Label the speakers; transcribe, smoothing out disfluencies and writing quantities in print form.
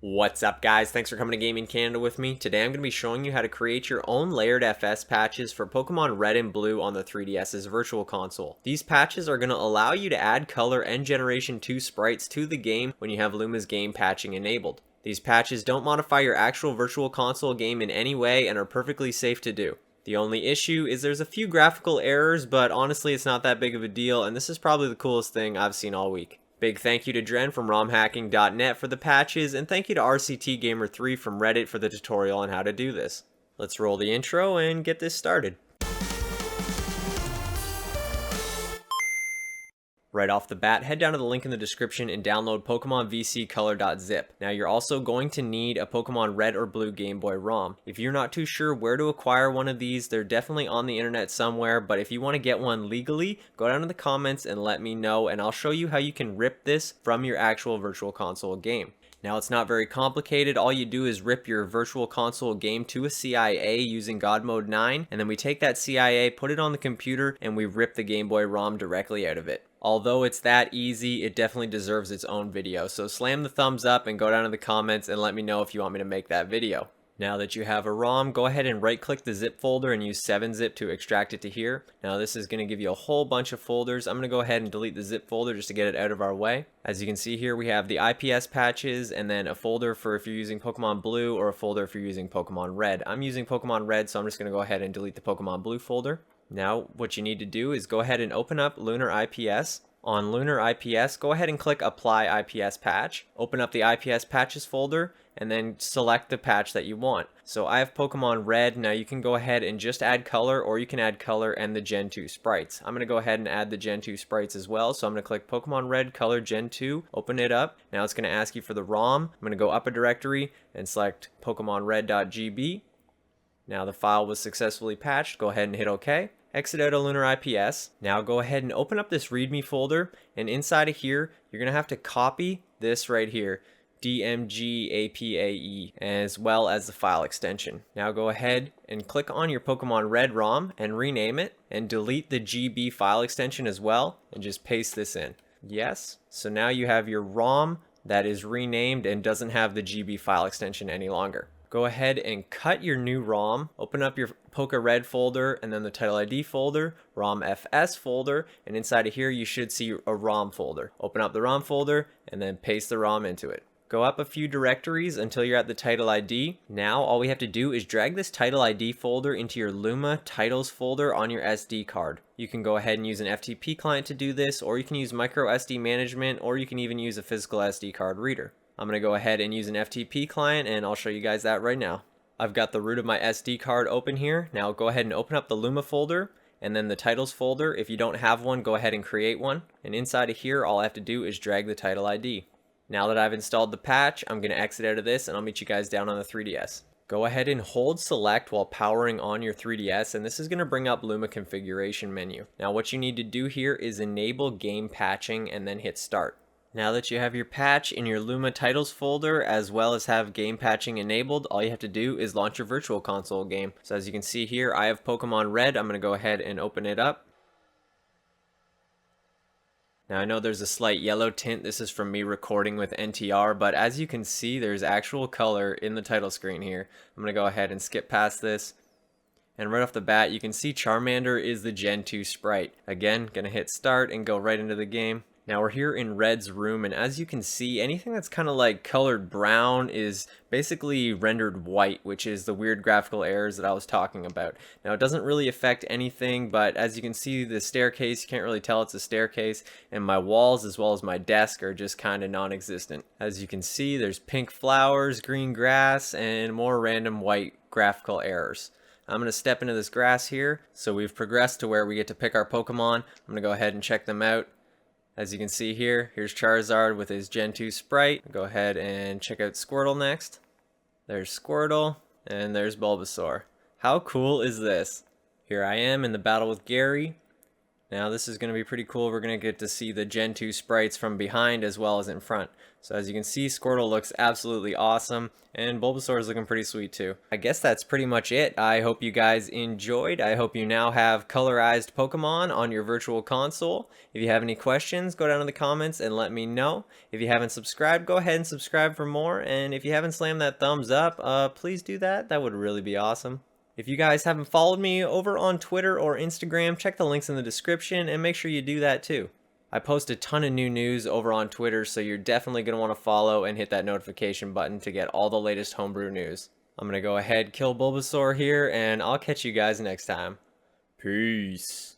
Speaker 1: What's up, guys? Thanks for coming to Gaming Canada with me. Today I'm going to be showing you how to create your own LayeredFS patches for Pokemon Red and Blue on the 3DS's Virtual Console. These patches are going to allow you to add color and Generation 2 sprites to the game when you have Luma's game patching enabled. These patches don't modify your actual Virtual Console game in any way and are perfectly safe to do. The only issue is there's a few graphical errors, but honestly it's not that big of a deal, and this is probably the coolest thing I've seen all week. Big thank you to Dren from romhacking.net for the patches, and thank you to RCTGamer3 from Reddit for the tutorial on how to do this. Let's roll the intro and get this started. Right off the bat, head down to the link in the description and download Pokemon VC Color.zip. Now you're also going to need a Pokemon Red or Blue Game Boy ROM. If you're not too sure where to acquire one of these, they're definitely on the internet somewhere, but if you want to get one legally, go down in the comments and let me know, and I'll show you how you can rip this from your actual Virtual Console game. Now it's not very complicated. All you do is rip your Virtual Console game to a CIA using God Mode 9, and then we take that CIA, put it on the computer, and we rip the Game Boy ROM directly out of it. Although it's that easy, it definitely deserves its own video. So slam the thumbs up and go down in the comments and let me know if you want me to make that video. Now that you have a ROM, go ahead and right click the zip folder and use 7-zip to extract it to here. Now this is going to give you a whole bunch of folders. I'm going to go ahead and delete the zip folder just to get it out of our way. As you can see here, we have the IPS patches and then a folder for if you're using Pokemon Blue or a folder if you're using Pokemon Red. I'm using Pokemon Red, so I'm just going to go ahead and delete the Pokemon Blue folder. Now what you need to do is go ahead and open up Lunar IPS. On Lunar IPS, go ahead and click Apply IPS Patch. Open up the IPS Patches folder and then select the patch that you want. So I have Pokemon Red. Now you can go ahead and just add color, or you can add color and the Gen 2 sprites. I'm going to go ahead and add the Gen 2 sprites as well. So I'm going to click Pokemon Red Color Gen 2, open it up. Now it's going to ask you for the ROM. I'm going to go up a directory and select PokemonRed.gb. Now the file was successfully patched. Go ahead and hit OK. Exit out of Lunar IPS. Now go ahead and open up this README folder, and inside of here you're going to have to copy this right here, DMGAPAE, as well as the file extension. Now go ahead and click on your Pokemon Red ROM and rename it, and delete the GB file extension as well, and just paste this in. Yes, so now you have your ROM that is renamed and doesn't have the GB file extension any longer. Go ahead and cut your new ROM, open up your Poke Red folder and then the Title ID folder, ROM FS folder, and inside of here you should see a ROM folder. Open up the ROM folder and then paste the ROM into it. Go up a few directories until you're at the Title ID. Now all we have to do is drag this Title ID folder into your Luma Titles folder on your SD card. You can go ahead and use an FTP client to do this, or you can use micro SD management, or you can even use a physical SD card reader. I'm going to go ahead and use an FTP client, and I'll show you guys that right now. I've got the root of my SD card open here. Now go ahead and open up the Luma folder and then the titles folder. If you don't have one, go ahead and create one. And inside of here, all I have to do is drag the title ID. Now that I've installed the patch, I'm going to exit out of this and I'll meet you guys down on the 3DS. Go ahead and hold select while powering on your 3DS, and this is going to bring up Luma configuration menu. Now what you need to do here is enable game patching and then hit start. Now that you have your patch in your Luma titles folder as well as have game patching enabled, all you have to do is launch your Virtual Console game. So as you can see here, I have Pokemon Red. I'm going to go ahead and open it up. Now I know there's a slight yellow tint. This is from me recording with NTR, but as you can see, there's actual color in the title screen here. I'm going to go ahead and skip past this. And right off the bat, you can see Charmander is the Gen 2 sprite. Again, going to hit start and go right into the game. Now we're here in Red's room, and as you can see, anything that's kind of like colored brown is basically rendered white, which is the weird graphical errors that I was talking about. Now it doesn't really affect anything, but as you can see, the staircase, you can't really tell it's a staircase, and my walls as well as my desk are just kind of non-existent. As you can see, there's pink flowers, green grass, and more random white graphical errors. I'm going to step into this grass here. So we've progressed to where we get to pick our Pokemon. I'm going to go ahead and check them out. As you can see here, here's Charizard with his Gen 2 sprite. Go ahead and check out Squirtle next. There's Squirtle, and there's Bulbasaur. How cool is this? Here I am in the battle with Gary. Now this is going to be pretty cool. We're going to get to see the Gen 2 sprites from behind as well as in front. So as you can see, Squirtle looks absolutely awesome, and Bulbasaur is looking pretty sweet too. I guess that's pretty much it. I hope you guys enjoyed. I hope you now have colorized Pokemon on your virtual console. If you have any questions, go down in the comments and let me know. If you haven't subscribed, go ahead and subscribe for more. And if you haven't slammed that thumbs up, please do that. That would really be awesome. If you guys haven't followed me over on Twitter or Instagram, check the links in the description and make sure you do that too. I post a ton of new news over on Twitter, so you're definitely going to want to follow and hit that notification button to get all the latest homebrew news. I'm going to go ahead, kill Bulbasaur here, and I'll catch you guys next time. Peace.